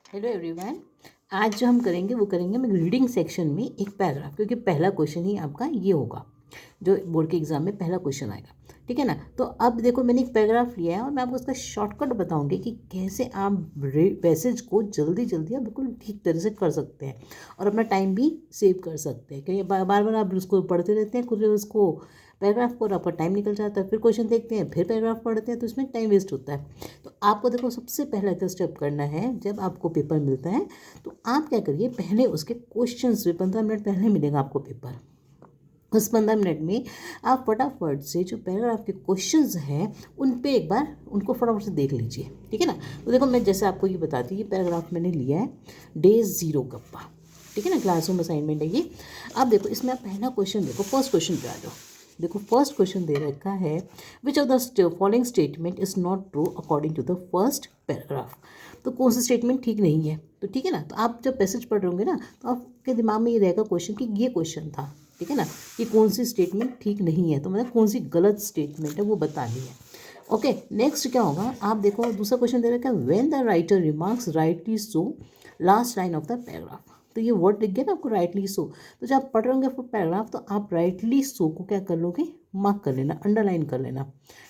Hello everyone. आज जो हम करेंगे वो करेंगे हम रीडिंग सेक्शन में एक पैराग्राफ, क्योंकि पहला क्वेश्चन ही आपका ये होगा जो बोर्ड के एग्जाम में पहला क्वेश्चन आएगा। ठीक है ना। तो अब देखो, मैंने एक पैराग्राफ लिया है और मैं आपको उसका शॉर्टकट बताऊंगी कि कैसे आप पैसेज को जल्दी जल्दी आप बिल्कुल ठीक तरह से कर सकते हैं और अपना टाइम भी सेव कर सकते हैं। क्योंकि बार बार आप उसको पढ़ते रहते हैं, खुद उसको पैराग्राफ को, आपका टाइम निकल जाता है, फिर क्वेश्चन देखते हैं, फिर पैराग्राफ पढ़ते हैं, तो इसमें टाइम वेस्ट होता है। तो आपको देखो, सबसे पहला क्या स्टेप करना है, जब आपको पेपर मिलता है तो आप क्या करिए, पहले उसके क्वेश्चंस भी 15 मिनट पहले मिलेगा आपको पेपर। उस 15 मिनट में आप फटाफट से जो पैराग्राफ के क्वेश्चंस हैं उन पे एक बार उनको फटाफट से देख लीजिए। ठीक है ना। तो देखो, मैं जैसे आपको ये बताती हूँ, ये पैराग्राफ मैंने लिया है डे 0 गप्पा। ठीक है ना, क्लासरूम असाइनमेंट है ये। अब देखो, इसमें आप पहला क्वेश्चन देखो, फर्स्ट क्वेश्चन पे आ जाओ। देखो, फर्स्ट क्वेश्चन दे रखा है, which of the following statement is not true according to the first paragraph. तो कौन सा स्टेटमेंट ठीक नहीं है। तो ठीक है ना, तो आप जब पैसेज पढ़ रहे होंगे ना, तो आपके दिमाग में ये रहेगा क्वेश्चन कि ये क्वेश्चन था। ठीक है ना, कि कौन सी स्टेटमेंट ठीक नहीं है, तो मतलब कौन सी गलत स्टेटमेंट है वो बतानी है। ओके, नेक्स्ट क्या होगा, आप देखो दूसरा क्वेश्चन दे रखा है, when the writer remarks rightly so last line of the paragraph. तो ये वर्ड दिख गया ना आपको, राइटली सो। तो जब आप पढ़ रहे होंगे पैराग्राफ, तो आप राइटली सो को क्या कर लोगे, मार्क कर लेना, अंडरलाइन कर लेना।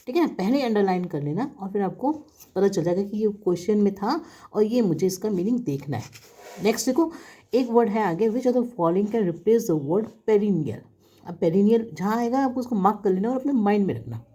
ठीक है ना, पहले अंडरलाइन कर लेना और फिर आपको पता चल जाएगा कि ये क्वेश्चन में था और ये मुझे इसका मीनिंग देखना है। नेक्स्ट देखो, एक वर्ड है आगे, which of the following can replace the word perennial. अब पेरिनियल जहाँ आएगा आपको उसको मार्क कर लेना और अपने माइंड में रखना।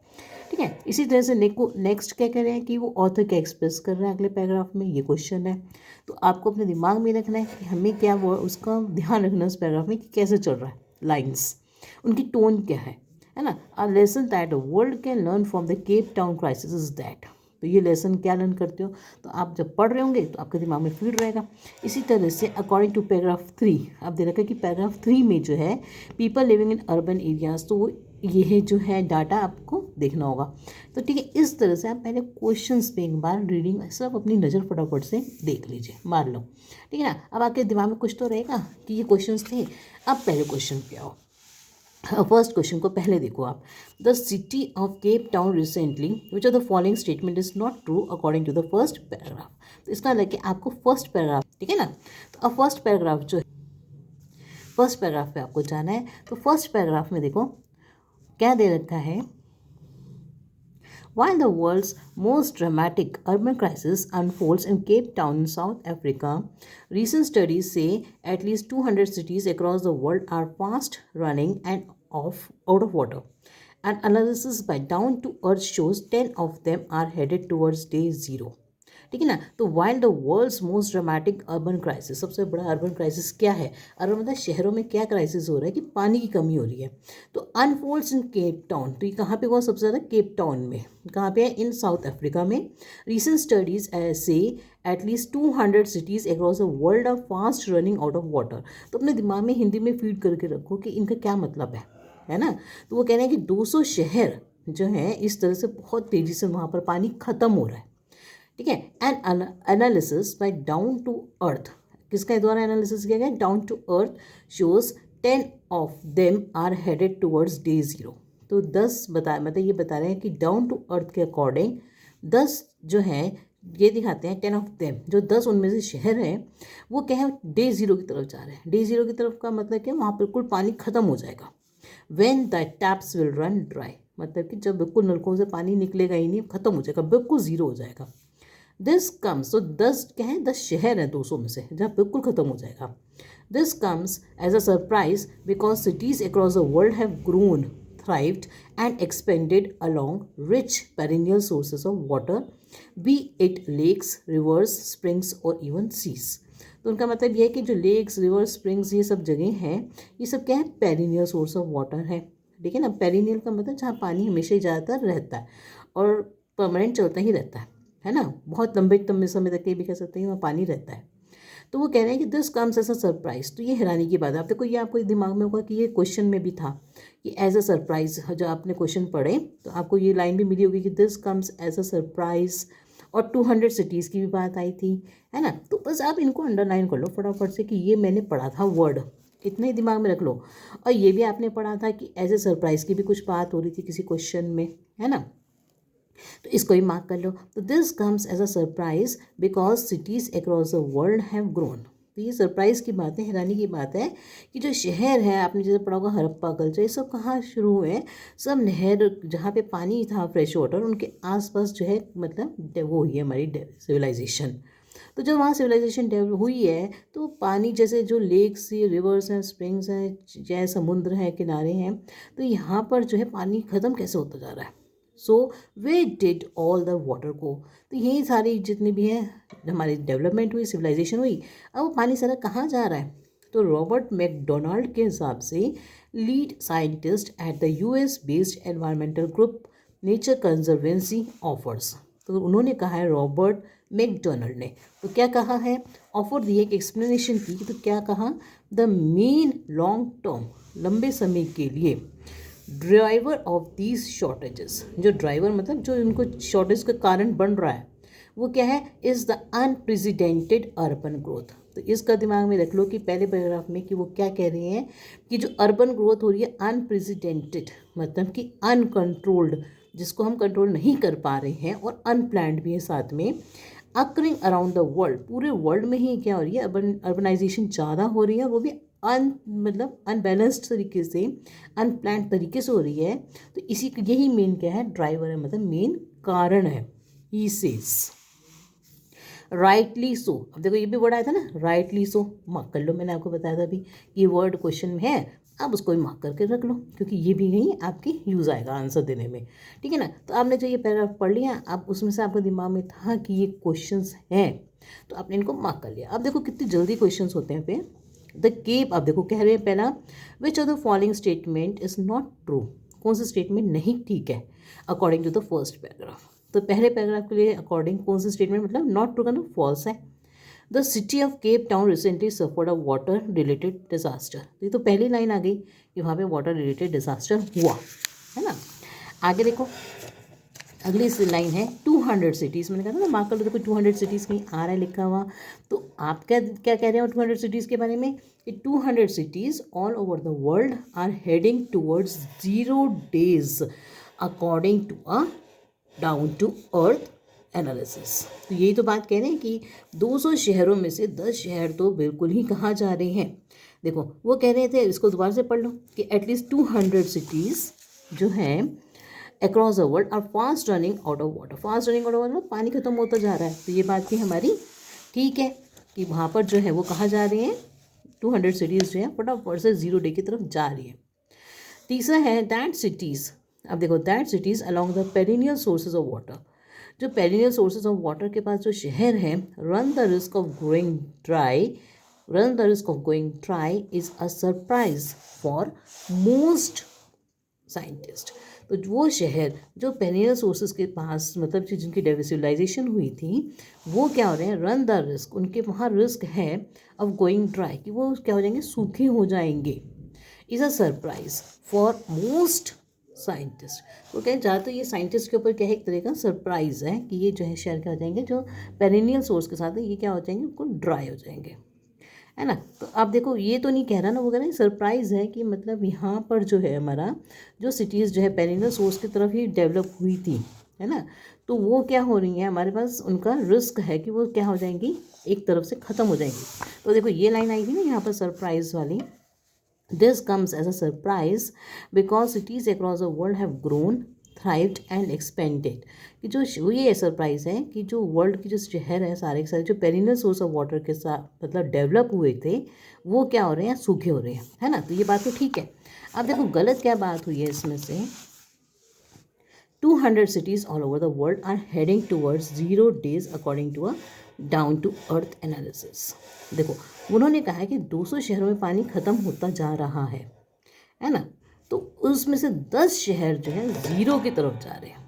ठीक है, इसी तरह से नेक्स्ट क्या कह रहे हैं कि वो ऑथर क्या एक्सप्रेस कर रहे हैं अगले पैराग्राफ में, ये क्वेश्चन है। तो आपको अपने दिमाग में रखना है कि हमें क्या वो उसका ध्यान रखना है उस पैराग्राफ में कि कैसे चल रहा है, लाइन्स उनकी टोन क्या है ना। A lesson that the world can learn from the Cape Town crisis is that. तो ये लेसन क्या लर्न करते हो, तो आप जब पढ़ रहे होंगे तो आपके दिमाग में फीड रहेगा। इसी तरह से अकॉर्डिंग टू पैराग्राफ 3, आप दे रखा है कि पैराग्राफ 3 में जो है people living in urban areas, तो वो ये जो है डाटा आपको देखना होगा। तो ठीक है, इस तरह से आप पहले क्वेश्चंस पे एक बार रीडिंग सब अपनी नज़र फटाफट से देख लीजिए, मार लो। ठीक है ना, अब आपके दिमाग में कुछ तो रहेगा कि ये क्वेश्चंस थे। अब पहले क्वेश्चन पे आओ। फर्स्ट क्वेश्चन को पहले देखो आप, the city of Cape Town recently which of the following statement is not true according to the first paragraph. तो इसका लगे आपको फर्स्ट पैराग्राफ, ठीक है ना। तो अब फर्स्ट पैराग्राफ जो है, फर्स्ट पैराग्राफ पे आपको जाना है। तो फर्स्ट पैराग्राफ में देखो क्या दे रखा है, while the world's most dramatic urban crisis unfolds in Cape Town, South Africa, recent studies say at least 200 cities across the world are fast running and out of water. An analysis by Down to Earth shows 10 of them are headed towards day 0. ठीक है ना। तो while the world's most dramatic urban crisis, सबसे बड़ा urban crisis क्या है, urban मतलब शहरों में क्या क्राइसिस हो रहा है कि पानी की कमी हो रही है। तो अनफोल्ड्स इन केप टाउन, तो ये कहाँ पे हुआ सबसे ज़्यादा, केप टाउन में। कहाँ पे है, इन साउथ अफ्रीका में। रिसेंट स्टडीज से at least 200 cities across the world are fast running out of water. तो अपने दिमाग में हिंदी में फीड करके रखो कि इनका क्या मतलब है ना। तो वो कह रहे हैं कि 200 शहर जो हैं इस तरह से बहुत तेज़ी से वहाँ पर पानी ख़त्म हो रहा है। ठीक है, an analysis by down to earth, किसके द्वारा एनालिसिस किया गया, down to earth shows 10 of them are headed towards day 0। तो 10 मतलब ये बता रहे हैं कि डाउन टू अर्थ के अकॉर्डिंग 10 जो हैं ये दिखाते हैं, 10 ऑफ देम जो 10 उनमें से शहर हैं वो क्या है, डे 0 की तरफ जा रहे हैं। डे 0 की तरफ का मतलब क्या, वहाँ बिल्कुल पानी खत्म हो जाएगा। When the taps will run dry, मतलब कि जब बिल्कुल नलकों से पानी निकलेगा ही नहीं, खत्म हो जाएगा, बिल्कुल 0 हो जाएगा। दिस कम्स, तो 10 क्या है, 10 शहर हैं 200 में से जहाँ बिल्कुल ख़त्म हो जाएगा। This comes as a surprise because cities across the world have grown, thrived and expanded along rich perennial sources of water, be it lakes, rivers, springs or even seas. तो उनका मतलब ये है कि जो लेक्स, रिवर्स, स्प्रिंग्स ये सब जगह हैं, ये सब क्या है, पेरिनियल सोर्स ऑफ वाटर है। ठीक है ना, पेरिनियल का मतलब जहाँ पानी हमेशा ही ज़्यादातर रहता है और परमानेंट चलता ही रहता है ना, बहुत लंबे समय तक ये भी कह सकते हैं वहाँ पानी रहता है। तो वो कह रहे हैं कि this comes as a surprise, तो ये हैरानी की बात है। आप देखो, ये आपको दिमाग में होगा कि ये क्वेश्चन में भी था कि एज अ सरप्राइज, जब आपने क्वेश्चन पढ़े तो आपको ये लाइन भी मिली होगी कि this comes as a surprise, और 200 सिटीज़ की भी बात आई थी, है ना। तो बस आप इनको अंडरलाइन कर लो फटाफट से कि ये मैंने पढ़ा था वर्ड, इतने ही दिमाग में रख लो। और ये भी आपने पढ़ा था कि एज ए सरप्राइज़ की भी कुछ बात हो रही थी किसी क्वेश्चन में, है ना। तो इसको ही मार्क कर लो। तो this comes as a surprise because cities across the world have grown. तो ये सरप्राइज़ की बात है, हैरानी की बात है कि जो शहर है, आपने जैसे पढ़ा होगा हड़प्पा कल्चर, ये सब कहाँ शुरू हुए? सब नहर जहाँ पे पानी था, फ्रेश वाटर, उनके आसपास जो है मतलब वो हुई है हमारी सिविलाइजेशन। तो जब वहाँ सिविलाइजेशन डेवलप हुई है तो पानी जैसे जो लेक्स, रिवर्स हैं, स्प्रिंग्स हैं, चाहे समुद्र हैं, किनारे हैं, तो यहाँ पर जो है पानी ख़त्म कैसे होता जा रहा है? सो वे डिड ऑल द वाटर को। तो यही सारी जितनी भी हैं हमारी डेवलपमेंट हुई, सिविलाइजेशन हुई, अब वो पानी सारा कहाँ जा रहा है? तो रॉबर्ट मैकडोनाल्ड के हिसाब से lead scientist at the US based environmental group Nature conservancy offers. तो उन्होंने कहा है, रॉबर्ट मैकडोनाल्ड ने तो क्या कहा है, ऑफर दी, एक एक्सप्लेनेशन की। तो क्या कहा, द मेन लॉन्ग टर्म, लंबे समय के लिए ड्राइवर ऑफ दीज शॉर्टेजेस, जो ड्राइवर मतलब जो इनको शॉर्टेज का कारण बन रहा है, वो क्या है, is the unprecedented urban growth. तो इसका दिमाग में रख लो कि पहले पैराग्राफ में कि वो क्या कह रहे हैं कि जो अर्बन ग्रोथ हो रही है अनप्रेसिडेंटेड, मतलब कि अनकंट्रोल्ड, जिसको हम कंट्रोल नहीं कर पा रहे हैं, और अनप्लैंड भी है साथ में, अकरिंग अराउंड द वर्ल्ड, पूरे वर्ल्ड में ही क्या हो रही है, अर्बनाइजेशन ज़्यादा हो रही है, वो भी मतलब अनबैलेंस्ड तरीके से, अनप्लान्ड तरीके से हो रही है। तो इसी यही मेन क्या है, ड्राइवर है, मतलब मेन कारण है। He says rightly so. अब देखो ये भी वर्ड आया था ना, राइटली सो, मार्क कर लो, मैंने आपको बताया था अभी ये वर्ड क्वेश्चन में है, आप उसको भी मार्क करके रख लो, क्योंकि ये भी कहीं आपके यूज़ आएगा आंसर देने में, ठीक है ना। तो आपने जो ये पैराग्राफ पढ़ लिया, आप उसमें से आपके दिमाग में था कि ये क्वेश्चंस हैं, तो आपने इनको मार्क कर लिया। अब देखो कितनी जल्दी क्वेश्चंस होते हैं पे। द केप, अब देखो कह रहे हैं पहला, which of the following statement is not true, कौन सा स्टेटमेंट नहीं ठीक है according to the first paragraph. तो पहले पैराग्राफ के लिए अकॉर्डिंग कौन सा स्टेटमेंट, मतलब नॉट ट्रू का ना फॉल्स है। The city of Cape Town recently suffered a water related disaster. ये तो पहली लाइन आ गई कि वहाँ पे वाटर रिलेटेड डिजास्टर हुआ है ना। आगे देखो अगली लाइन है 200 सिटीज़, मैंने कहा था ना मार्क कर लो। देखो 200 सिटीज़ कहीं आ रहा है लिखा हुआ, तो आप क्या क्या कह रहे हो 200 सिटीज़ के बारे में, कि 200 cities all over the world are heading towards 0 days according to a down to earth analysis. तो यही तो बात कह रहे हैं कि 200 शहरों में से 10 शहर तो बिल्कुल ही कहाँ जा रहे हैं। देखो वो कह रहे थे, इसको दोबारा से पढ़ लो, कि एटलीस्ट 200 सिटीज़ जो हैं across the world are fast running out of water. Fast running out of water, पानी खत्म होता जा रहा है। तो ये बात की हमारी ठीक है कि वहाँ पर जो है वो कहाँ जा रहे हैं, 200 सिटीज़ जो है फटाफट से 0 डे की तरफ जा रही है। तीसरा है दैट सिटीज़, अब देखो that cities along the perennial sources of water, जो पेरिनियल सोर्सेज ऑफ वाटर के पास जो शहर हैं, run the risk of going dry, run the risk of going dry is a surprise for most scientist. तो वो शहर जो पेरिनियल सोर्सेज के पास मतलब जिनकी सिविलाइजेशन हुई थी, वो क्या हो रहे हैं, रन द रिस्क, उनके वहाँ रिस्क है ऑफ गोइंग ड्राई, कि वो क्या हो जाएंगे, सूखे हो जाएंगे, is a surprise for most scientist. तो क्या ज़्यादातर ये साइंटिस्ट के ऊपर क्या है, एक तरह का सरप्राइज है कि ये जो है शहर क्या हो जाएंगे, जो पेरिनियल सोर्स के साथ है, ये क्या हो जाएंगे, उनको ड्राई हो जाएंगे, है ना। तो आप देखो ये तो नहीं कह रहा ना, वो कह रहा है सरप्राइज है कि मतलब यहाँ पर जो है हमारा जो सिटीज़ जो है पेरिनियल सोर्स की तरफ ही डेवलप हुई थी, है ना, तो वो क्या हो रही है, हमारे पास उनका रिस्क है कि वो क्या हो जाएंगी, एक तरफ से ख़त्म हो जाएंगी। तो देखो ये लाइन आई थी ना यहाँ पर सरप्राइज वाली, this comes as a surprise because cities across the world have grown, thrived and expanded. कि जो ये सरप्राइज है कि जो वर्ल्ड की जो शहर है सारे के सारे जो पेरिनियल सोर्स ऑफ वाटर के साथ मतलब डेवलप हुए थे, वो क्या हो रहे हैं, सूखे हो रहे हैं, है ना। तो ये बात तो ठीक है। अब देखो गलत क्या बात हुई है इसमें से, 200 cities all over the world are heading towards 0 days according to a down to earth analysis. देखो उन्होंने कहा है कि 200 शहरों में पानी ख़त्म होता जा रहा है ना, तो उसमें से 10 शहर जो है 0 की तरफ जा रहे हैं।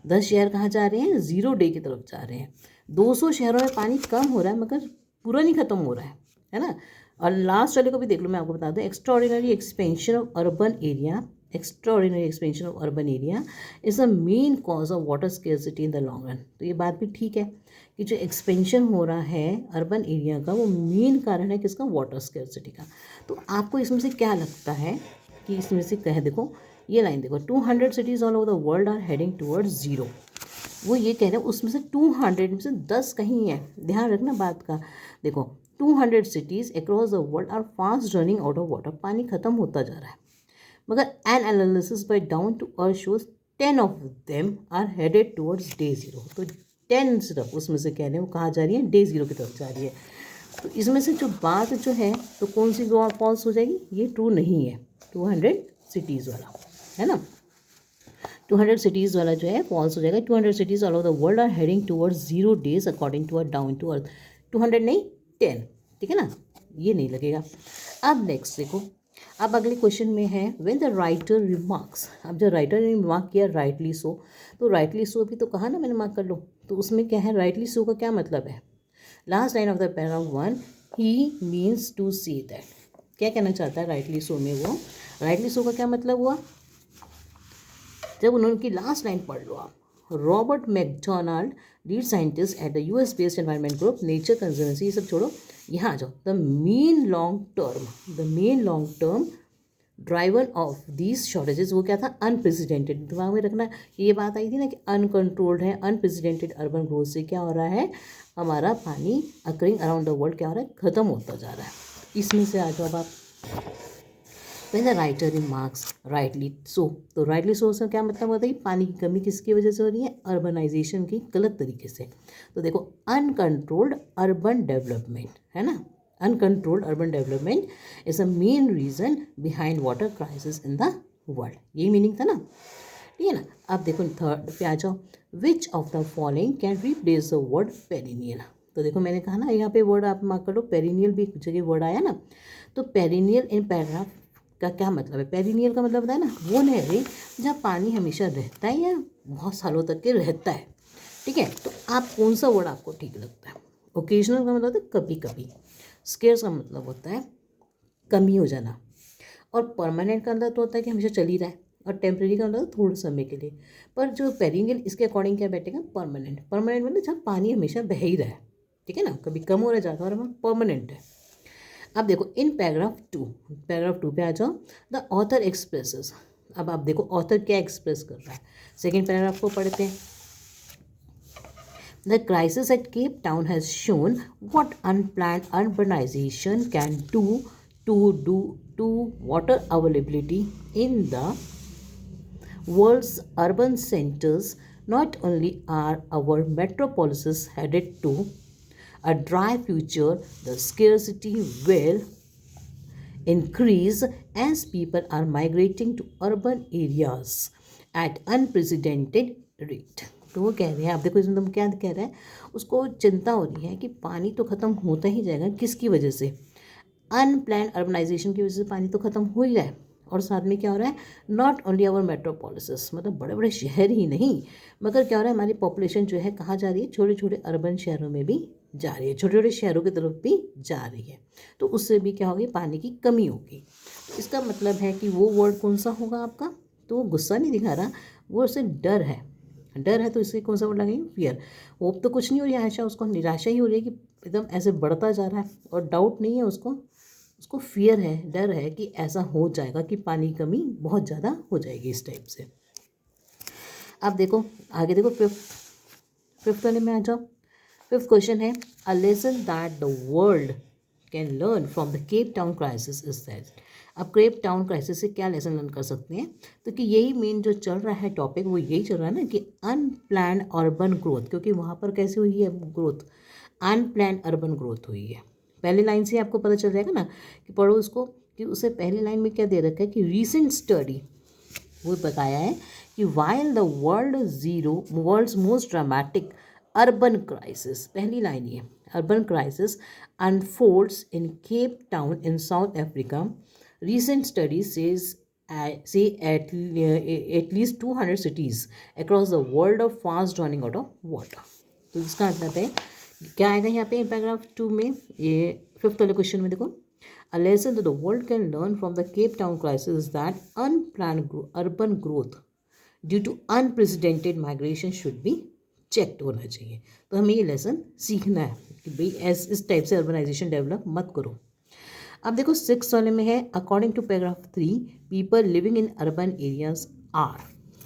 10 शहर कहाँ जा रहे हैं, 0 डे की तरफ जा रहे हैं। 200 शहरों में पानी कम हो रहा है मगर पूरा नहीं ख़त्म हो रहा है ना। और लास्ट वाले को भी देख लो, मैं आपको बता दूँ, extraordinary expansion of urban area, extraordinary expansion of urban area is the main cause of water scarcity in the long run. तो ये बात भी ठीक है कि जो एक्सपेंशन हो रहा है अर्बन एरिया का, वो मेन कारण है किसका, वाटर स्केर्सिटी का। तो आपको इसमें से क्या लगता है कि इसमें से कह, देखो ये लाइन देखो, 200 cities all over the world are heading towards 0। वो ये कह रहे हैं उसमें से 200 में से 10 कहीं है, ध्यान रखना बात का। देखो 200 cities across the world are fast running out of water, पानी खत्म होता जा रहा है, मगर an analysis by down to earth shows 10 of them are headed towards day zero। तो 10 सिर्फ उसमें से कह रहे हैं वो कहाँ जा रही है, डे ज़ीरो की तरफ जा रही है। तो इसमें से जो बात जो है तो कौन सी फॉल्स हो जाएगी, ये ट्रू नहीं है, 200 cities वाला है ना, 200 cities वाला जो है फॉल्स हो जाएगा। 200 cities all over the world are heading towards 0 days according to a down to earth. 200 नहीं 10, ठीक है ना, ये नहीं लगेगा। अब नेक्स्ट देखो, अब अगले क्वेश्चन में है व्हेन द राइटर रिमार्क्स। अब जब राइटर ने रिमार्क किया राइटली सो, तो राइटली सो भी तो कहा ना मैंने, मार्क कर लो। तो उसमें क्या है, राइटली सो का क्या मतलब है, last line of the paragraph 1 ही मीन्स टू सी दैट, क्या कहना चाहता है राइटली सो में वो, राइटली सो का क्या मतलब हुआ, जब उन्होंने की लास्ट लाइन पढ़ लो आप, Robert McDonald lead scientist at the US based environment group Nature Conservancy, ये सब छोड़ो, यहाँ आ जाओ। The main long term driver of these shortages, वो क्या था, अनप्रेसिडेंटेड। दिमाग में रखना, ये बात आई थी ना कि अनकंट्रोल्ड है, अनप्रेसिडेंटेड अर्बन ग्रोथ से क्या हो रहा है, हमारा पानी अकरिंग अराउंड द वर्ल्ड क्या हो रहा है, ख़त्म होता जा रहा है। इसमें से आ जाओ आप, when the writer remarks rightly so, तो rightly so से क्या मतलब होता है कि पानी की कमी किसकी वजह से हो रही है, अर्बनाइजेशन की गलत तरीके से। तो देखो अनकंट्रोल्ड अर्बन डेवलपमेंट है ना, uncontrolled urban development is a main reason behind water crisis in the world, यही मीनिंग था ना, ठीक है ना। अब देखो थर्ड पे आ जाओ, which of the following can replace the word perennial. तो देखो मैंने कहा ना यहाँ पे वर्ड आप मार्क कर लो, पेरिनियल भी एक जगह वर्ड आया ना, तो पेरिनियल इन पैराग्राफ का क्या मतलब है, पेरिनियल का मतलब है ना वो नहरें जहाँ पानी हमेशा रहता है या बहुत सालों तक के रहता है, ठीक है। तो आप कौन सा वर्ड आपको ठीक लगता है, ओकेजनल का मतलब होता है कभी कभी, स्केर्स का मतलब होता है कमी हो जाना, और परमानेंट का मतलब तो होता है कि हमेशा चल ही रहा है, और टेम्प्रेरी का मतलब थोड़े समय के लिए। पर जो पेरिनियल इसके अकॉर्डिंग क्या बैठेगा, परमानेंट। परमानेंट मतलब जहाँ पानी हमेशा बह ही रहा है, ठीक है ना, कभी कम हो रहा जाता है और परमानेंट है। अब देखो इन पैराग्राफ टू पे आ जाओ, द ऑथर एक्सप्रेसेस। अब आप देखो ऑथर क्या एक्सप्रेस कर रहा है, सेकेंड पैराग्राफ को पढ़ते हैं। The crisis at Cape Town has shown what unplanned urbanization can do to water availability in the world's urban centers. Not only are our metropolises headed to a dry future, the scarcity will increase as people are migrating to urban areas at unprecedented rate। तो वो कह रहे हैं, आप देखो इसमें तुम क्या कह रहे हैं, उसको चिंता हो रही है कि पानी तो ख़त्म होता ही जाएगा, किसकी वजह से, अनप्लान अर्बनाइजेशन की वजह से पानी तो ख़त्म हो ही रहा है, और साथ में क्या हो रहा है, नॉट ओनली आवर मेट्रोपोलिस, मतलब बड़े बड़े शहर ही नहीं, मगर क्या हो रहा है, हमारी पॉपुलेशन जो है कहाँ जा रही है, छोटे छोटे अर्बन शहरों में भी जा रही है, छोटे छोटे शहरों की तरफ भी जा रही है, तो उससे भी क्या होगी, पानी की कमी होगी। तो इसका मतलब है कि वो वर्ड कौन सा होगा आपका, तो वो गुस्सा नहीं दिखा रहा, वो उससे डर है, डर है, तो इससे कौन सा वर्ड लगेगा, फियर। होप तो कुछ नहीं हो रही है, आशा उसको निराशा ही हो रही है कि एकदम ऐसे बढ़ता जा रहा है, और डाउट नहीं है उसको फियर है, डर है कि ऐसा हो जाएगा कि पानी की कमी बहुत ज़्यादा हो जाएगी इस टाइप से। अब देखो आगे देखो, फिफ्थ वाले में आ जाओ। फिफ्थ क्वेश्चन है, a lesson that the world can learn from the Cape Town crisis is that. अब केप टाउन क्राइसिस से क्या लेसन लर्न कर सकते हैं, तो कि यही मेन जो चल रहा है टॉपिक वो यही चल रहा है ना कि अनप्लान्ड अर्बन ग्रोथ, क्योंकि वहाँ पर कैसे हुई है ग्रोथ, अनप्लान्ड अर्बन ग्रोथ हुई है। पहले लाइन से आपको पता चल जाएगा ना कि पढ़ो उसको, कि उससे पहली लाइन में क्या दे रखा है कि रीसेंट स्टडी, वो बताया है कि while the world's most dramatic urban crisis, पहली लाइन ये urban crisis unfolds in Cape Town in South Africa, recent study says say at least 200 cities across the world are fast running out of water। तो इसका मतलब है क्या आएगा यहाँ पे पैराग्राफ 2 में, ये फिफ्थ वाले क्वेश्चन में देखो, a lesson the world can learn from the Cape Town crisis is that unplanned urban growth due to unprecedented migration should be checked होना चाहिए। तो हमें ये लेसन सीखना है कि भाई इस टाइप से अर्बनाइजेशन डेवलप मत करो। अब देखो सिक्स वाले में है, according to paragraph 3 people living in urban areas are,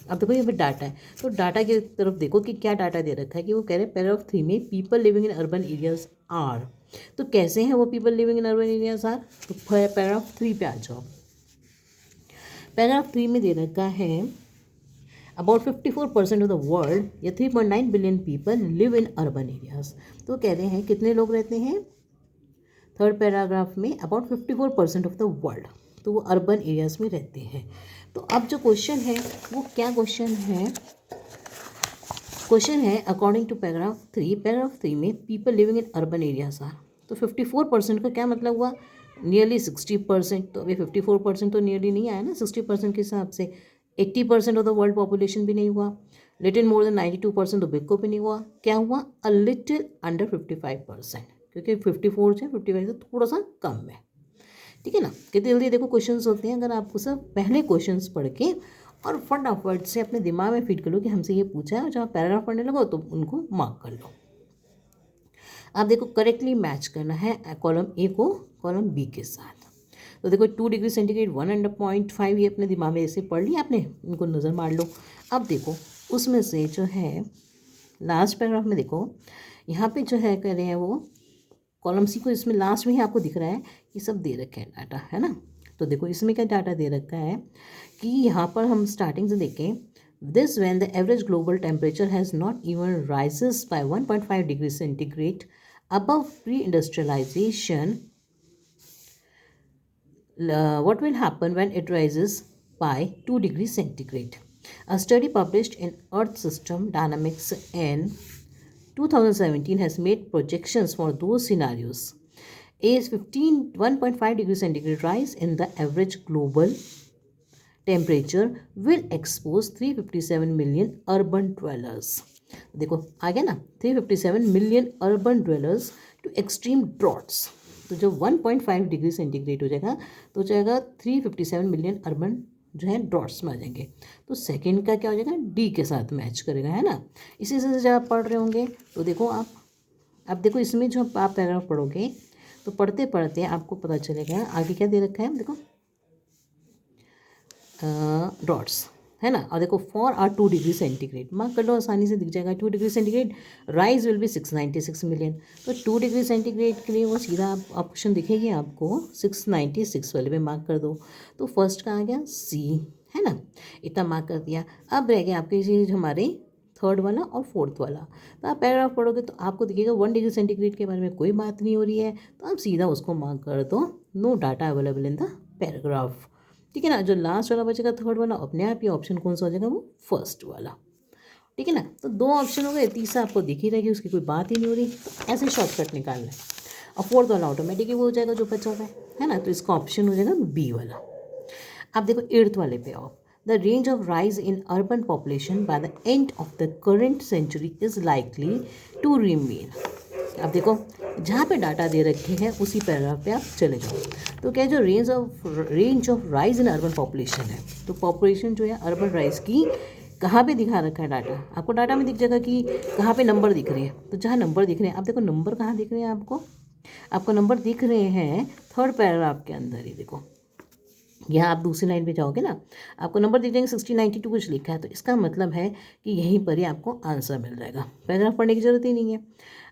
अब देखो यहाँ पे डाटा है, तो डाटा की तरफ देखो कि क्या डाटा दे रखा है कि वो कह रहे हैं पैराग्राफ 3 में people living in urban areas are. तो कैसे हैं वो people living in urban areas are, तो पैराग्राफ 3 पे आ जाओ। पैराग्राफ 3 में दे रखा है अबाउट 54% ऑफ द वर्ल्ड या 3.9 billion people live in urban areas. तो कह रहे हैं कितने लोग रहते हैं, थर्ड पैराग्राफ में अबाउट 54% ऑफ द वर्ल्ड, तो वो अर्बन एरियाज में रहते हैं। तो अब जो क्वेश्चन है वो क्या क्वेश्चन है, क्वेश्चन है अकॉर्डिंग टू पैराग्राफ 3 में people living in urban areas are. तो 54% का क्या मतलब हुआ, नियरली 60%। तो अभी 54% तो नियरली नहीं आया ना 60% के हिसाब से। 80% ऑफ द वर्ल्ड पॉपुलेशन भी नहीं हुआ, लिटिल मोर देन 92% तो बिल्कुल भी नहीं हुआ। क्या हुआ, अ लिटिल अंडर 55%, क्योंकि 54 से 55 से थोड़ा सा कम है। ठीक है ना, कितनी जल्दी देखो क्वेश्चंस होते हैं। अगर आपको सब पहले क्वेश्चंस पढ़ के और फटाफट से अपने दिमाग में फिट कर लो कि हमसे ये पूछा है, और जहाँ पैराग्राफ पढ़ने लगो तो उनको मार्क कर लो। आप देखो करेक्टली मैच करना है कॉलम ए को कॉलम बी के साथ। तो देखो 2 डिग्री सेंटीग्रेड 100.5 ये अपने दिमाग में ऐसे पढ़ लिया आपने, इनको नज़र मार लो। अब देखो उसमें से जो है लास्ट पैराग्राफ में देखो यहाँ पे जो है कह रहे हैं वो कॉलम सी को, इसमें लास्ट में ही आपको दिख रहा है कि सब दे रखे हैं डाटा, है ना। तो देखो इसमें क्या डाटा दे रखा है कि यहाँ पर हम स्टार्टिंग से देखें, this when the average global temperature has not even rises by 1.5 degree centigrade above pre-industrialization, what will happen when it rises by 2 degrees centigrade? A study published in Earth System Dynamics in 2017 has made projections for those scenarios. A 1.5 degree centigrade rise in the average global temperature will expose 357 million urban dwellers. देखो आ गया ना, 357 million urban dwellers to extreme droughts. तो जब 1.5 degree centigrade हो जाएगा तो जाएगा 357 million urban जो है ड्रॉट्स में आ जाएंगे। तो सेकंड का क्या हो जाएगा, डी के साथ मैच करेगा, है ना। इसी से जब आप पढ़ रहे होंगे तो देखो आप, अब देखो इसमें जो आप पैराग्राफ पढ़ोगे तो पढ़ते पढ़ते आपको पता चलेगा आगे क्या दे रखा है। देखो ड्रॉट्स, है ना। और देखो for our 2 degree centigrade mark कर लो, आसानी से दिख जाएगा। 2 degree centigrade rise will be 696 million. तो 2 डिग्री सेंटीग्रेड के लिए वो सीधा ऑप्शन दिखेगी आपको 696 वाले में मार्क कर दो। तो फर्स्ट का आ गया सी, है ना, इतना मार्क कर दिया। अब रह गया आपके चीज़ हमारे थर्ड वाला और फोर्थ वाला। तो आप पैराग्राफ पढ़ोगे तो आपको दिखेगा 1 डिग्री सेंटीग्रेड के बारे में कोई बात नहीं हो रही है, तो आप सीधा उसको मार्क कर दो, no data available in the paragraph. ठीक है ना, जो लास्ट वाला बचेगा थर्ड वाला, अपने आप ये ऑप्शन कौन सा हो जाएगा, वो फर्स्ट वाला। ठीक है ना, तो 2 ऑप्शन हो गए, तीसरा आपको दिख ही रहेगी, उसकी कोई बात ही नहीं हो रही, तो ऐसे शॉर्टकट निकालना है। और फोर्थ वाला ऑटोमेटिक वो हो जाएगा जो बचा हुआ है ना। तो इसका ऑप्शन हो जाएगा बी वाला। आप देखो एट्थ वाले पे आओ, the range of rise in urban population by the end of the current century is likely to remain. अब देखो जहाँ पे डाटा दे रखे हैं उसी पैराग्राफ पे आप चले जाओ। तो क्या जो range of rise in urban population है, तो पॉपुलेशन जो है अर्बन राइज की कहाँ पे दिखा रखा है डाटा, आपको डाटा में दिख जाएगा कि कहाँ पे नंबर दिख रहे हैं। तो जहाँ नंबर दिख रहे हैं, आप देखो नंबर कहाँ दिख रहे हैं, आपको नंबर दिख रहे हैं थर्ड पैराग्राफ के अंदर ही। देखो यहाँ आप दूसरी लाइन पे जाओगे ना, आपको नंबर दिख जाएंगे 6092 कुछ लिखा है, तो इसका मतलब है कि यहीं पर ही आपको आंसर मिल जाएगा, पैराग्राफ पढ़ने की जरूरत ही नहीं है।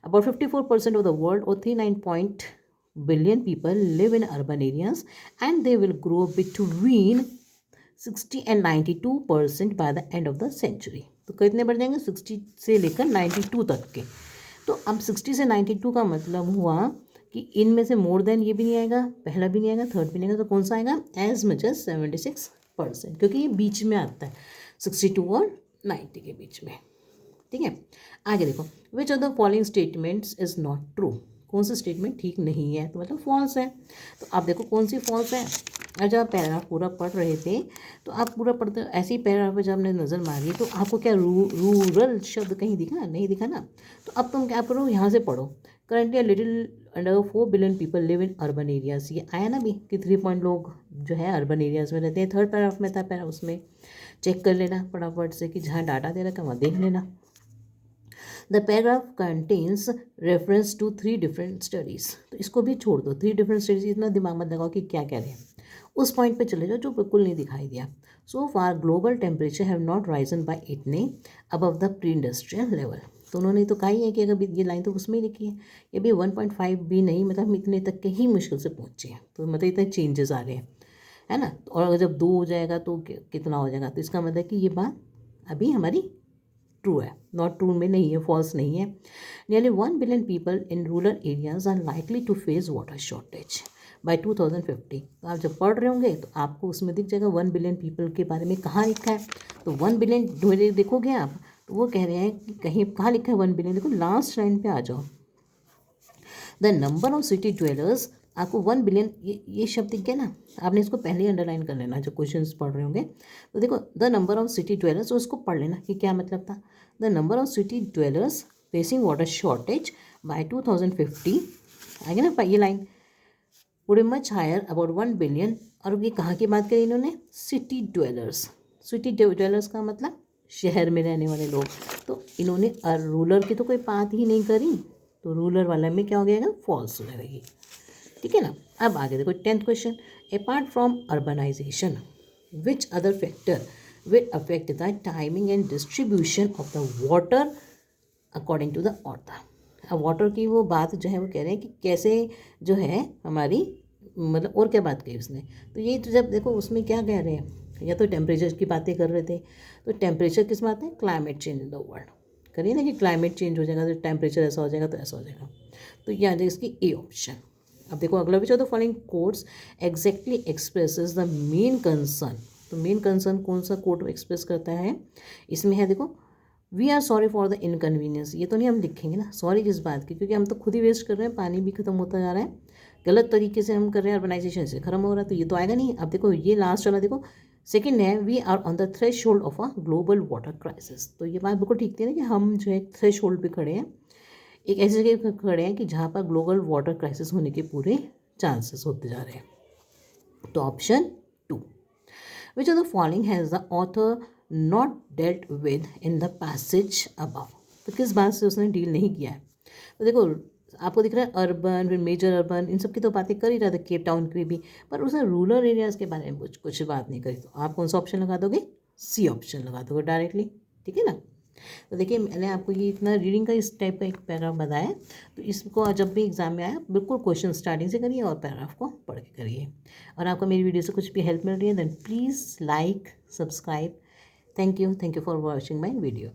अबाउट 54% ऑफ द वर्ल्ड और 39 billion people live in urban areas and they will grow between 60 and 92% by the end of the century. तो कितने बढ़ जाएंगे, 60 से लेकर 92 तक के। तो अब 60 से 92 का मतलब हुआ कि इनमें से मोर देन ये भी नहीं आएगा, पहला भी नहीं आएगा, थर्ड भी नहीं आएगा, तो कौन सा आएगा, एज मच एज 76%, क्योंकि ये बीच में आता है 62 और 90 के बीच में। ठीक है, आगे देखो, विच of the following statements is not true, कौन सा स्टेटमेंट ठीक नहीं है, तो मतलब फॉल्स है। तो आप देखो कौन सी फॉल्स है। और जब आप पैराग्राफ पूरा पढ़ रहे थे तो आप पूरा पढ़ते ऐसे ही पैराग्राफ पर जब आपने नज़र मारी तो आपको क्या रूरल शब्द कहीं दिखा, नहीं दिखा ना। तो अब तुम क्या करो, यहाँ से पढ़ो, currently little under 4 billion people live in urban areas. ये आया ना भी कि 3 पॉइंट लोग जो है अर्बन एरियाज में रहते हैं, थर्ड पैराग्राफ में था, पैराग्राफ उसमें चेक कर लेना फटाफट से कि जहाँ डाटा दे रखा है वहाँ देख लेना। The paragraph contains reference to 3 different studies. तो इसको भी छोड़ दो, 3 डिफरेंट स्टडीज़, इतना दिमाग मत लगाओ कि क्या कह रहे हैं। उस पॉइंट पे चले जाओ जो बिल्कुल नहीं दिखाई दिया। So far global temperature have not risen by इतने above the pre industrial level. तो उन्होंने तो कहा ही है कि अगर ये लाइन तो उसमें ही लिखी है, ये भी 1.5 भी नहीं, मतलब हम इतने तक के ही मुश्किल से पहुँचे हैं। तो मतलब इतने चेंजेस आ रहे हैं, है ना। और अगर जब 2 हो जाएगा तो कितना हो जाएगा, तो इसका मतलब कि ये बात अभी हमारी ट्रू है, नॉट ट्रू में नहीं है, फॉल्स नहीं है। Nearly 1 billion people in rural areas are likely to face water shortage by 2050। तो आप जब पढ़ रहे होंगे तो आपको उसमें दिख जाएगा 1 बिलियन पीपल के बारे में कहाँ लिखा है। तो 1 बिलियन देखोगे आप, तो वो कह रहे हैं कि कहीं कहाँ लिखा है 1 बिलियन, देखो लास्ट लाइन पे आ जाओ। The number of city dwellers, आपको 1 बिलियन ये शब्द दिख गया ना, आपने इसको पहले ही अंडरलाइन कर लेना जब क्वेश्चंस पढ़ रहे होंगे। तो देखो the number of city dwellers, उसको पढ़ लेना कि क्या मतलब था। The number of city dwellers facing water shortage by 2050, आगे ना ये line, would be much higher about 1 billion. और ये कहाँ की बात करी इन्होंने, सिटी ड्वेलर्स। सिटी ड्वेलर्स का मतलब शहर में रहने वाले लोग। तो इन्होंने रूरल की तो कोई बात ही नहीं करी, तो रूरल वाला में क्या हो गया, फॉल्स हो जाएगी। ठीक है ना। अब आगे देखो 10th question, apart from urbanization which other factor will affect the timing and distribution of the water according to the ऑर्था। अब वाटर की वो बात जो है वो कह रहे हैं कि कैसे जो है हमारी, मतलब और क्या बात कही उसने। तो ये तो जब देखो उसमें क्या कह रहे हैं, या तो टेम्परेचर की बातें कर रहे थे। तो टेम्परेचर किस बात है, climate change in the world करिए ना, कि क्लाइमेट चेंज हो जाएगा तो टेम्परेचर ऐसा हो जाएगा तो ऐसा हो जाएगा। तो ये आ जाएगा इसकी ए ऑप्शन। अब देखो अगला which of the following quotes exactly expresses the main concern. तो मेन कंसर्न कौन सा कोट एक्सप्रेस करता है, इसमें है देखो, we are sorry for the inconvenience. ये तो नहीं हम लिखेंगे ना सॉरी किस बात की, क्योंकि हम तो खुद ही वेस्ट कर रहे हैं, पानी भी खत्म होता जा रहा है, गलत तरीके से हम कर रहे हैं, अर्बनाइजेशन से खत्म हो रहा है, तो ये तो आएगा नहीं। अब देखो ये लास्ट वाला देखो, सेकंड है, we are on the threshold of a global water crisis. तो ये बात बिल्कुल ठीक थी ना, कि हम जो है थ्रेशोल्ड पे खड़े हैं, एक ऐसी जगह पर खड़े हैं कि जहाँ पर ग्लोबल वाटर क्राइसिस होने के पूरे चांसेस होते जा रहे हैं। तो option 2, which of the following has the author not dealt with in the passage above. तो किस बात से उसने डील नहीं किया है। तो देखो आपको दिख रहा है अर्बन, फिर मेजर अर्बन, इन सब की तो बातें कर ही रहा था, केप टाउन की भी, पर उसने रूरल एरियाज़ के बारे में कुछ बात नहीं करी। तो आप कौन सा ऑप्शन लगा दोगे, सी ऑप्शन लगा दोगे डायरेक्टली। ठीक है ना। तो देखिए मैंने आपको ये इतना रीडिंग का इस टाइप का एक पैराग्राफ बताया, तो इसको जब भी एग्जाम में आया बिल्कुल क्वेश्चन स्टार्टिंग से करिए और पैराग्राफ को पढ़ के करिए। और आपको मेरी वीडियो से कुछ भी हेल्प मिल रही है then please like, subscribe. Thank you for watching my video.